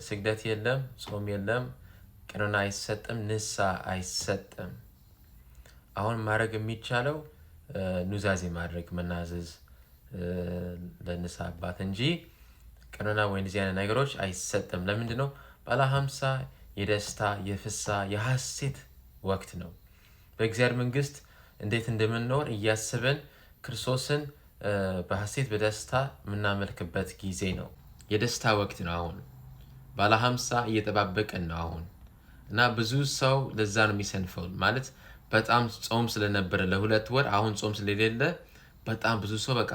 ስግደት የለም፣ ጾም የለም፣ ቀኖና አይሰጥም፣ ንስሐ አይሰጥም። አሁን ማድረግ የሚቻለው ኑዛዜ ማድረግ መናዘዝ ለንስሐ አባት እንጂ ቀኖና ወይ እንደዚህ አይነት ነገሮች አይሰጥም። ለምንድን ነው? ባለ 50 የደስታ የፍስሐ የሐሴት ወቅት ነው። በእግዚአብሔር መንግስት እንዴት እንደምንኖር እያስብን ክርስቶስን በሐሴት በደስታ የምናመልክበት ጊዜ ነው። የደስታ ወቅት ነው። አሁን ባለ 50 እየጠባበቀን ነው አሁን እና ብዙ ሰው ለዛ ነው የሚሰንፈው። ማለት በጣም ጾም ስለነበረ ለ2 ወር አሁን ጾም ስለሌለ በጣም ብዙ ሰው በቃ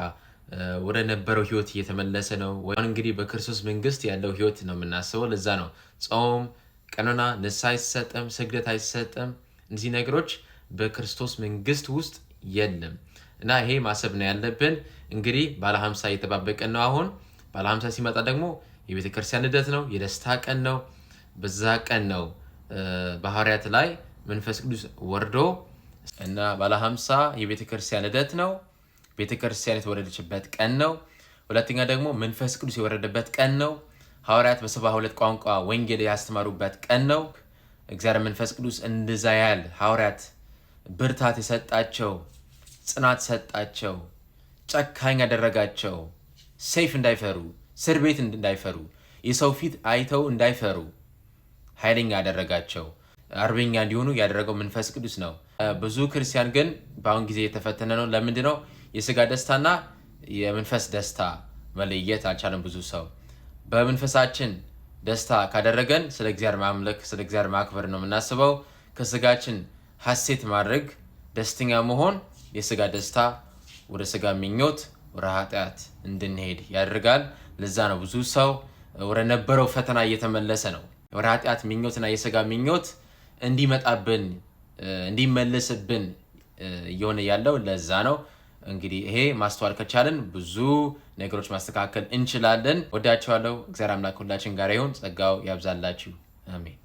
ወደ ነበረው ህይወት እየተመለሰ ነው። አሁን እንግዲህ በክርስቶስ መንግስት ያለው ህይወት ነው የምናስበው። ለዛ ነው ጾም፣ ቀኖና፣ ንስሐ አይሰጥም፣ ስግደት አይሰጥም። እነዚህ ነገሮች በክርስቶስ መንግስት ውስጥ የለም እና ይሄ ማሰብ ነው ያለብን። እንግዲህ ባለ 50 እየተጠባበቀን ነው አሁን። ባለ 50 ሲመጣ ደግሞ የቤተ ክርስቲያን ልደት ነው፣ የደስታ ቀን ነው። በዛ ቀን ነው በሐዋርያት ላይ መንፈስ ቅዱስ ወርዶ እና ባለ 50 የቤተ ክርስቲያን ልደት ነው። ቤተ ክርስቲያን የተወለደችበት ቀን ነው። ሁለተኛ ደግሞ መንፈስ ቅዱስ የወረደበት ቀን ነው። ሐዋርያት በ72 ቋንቋ ወንጌል ያስተማሩበት ቀን ነው። እግዚአብሔር መንፈስ ቅዱስ እንደዛ ያህል ሐዋርያት ብርታት የሰጣቸው፣ ጽናት ሰጣቸው፣ ጨካኝ ያደረጋቸው፣ ሰይፍ እንዳይፈሩ፣ እስር ቤት እንዳይፈሩ፣ የሰው ፊት አይተው እንዳይፈሩ ኃይለኛ ያደረጋቸው፣ አርበኛ እንዲሆኑ ያደረገው መንፈስ ቅዱስ ነው። ብዙ ክርስቲያን ግን በአሁን ጊዜ የተፈተነ ነው። ለምንድን ነው? የስጋ ደስታና የመንፈስ ደስታ መለየት አልቻለም። ብዙ ሰው በመንፈሳችን ደስታ ካደረገን ስለ እግዚአብሔር ማምለክ፣ ስለ እግዚአብሔር ማክበር ነው የምናስበው። ከስጋችን ሐሴት ማድረግ፣ ደስተኛ መሆን የስጋ ደስታ ወደ ስጋ ምኞት፣ ወደ ኃጢአት እንድንሄድ ያደርጋል። ለዛ ነው ብዙ ሰው ወደ ነበረው ፈተና እየተመለሰ ነው። ወደ ኃጢአት ምኞትና የስጋ ምኞት እንዲመጣብን እንዲመለስብን እየሆነ ያለው ለዛ ነው። እንግዲህ ይሄ ማስተዋል ከቻለን ብዙ ነገሮች ማስተካከል እንችላለን። ወዳችኋለሁ። እግዚአብሔር አምላክ ሁላችን ጋር ይሁን። ጸጋው ያብዛላችሁ። አሜን።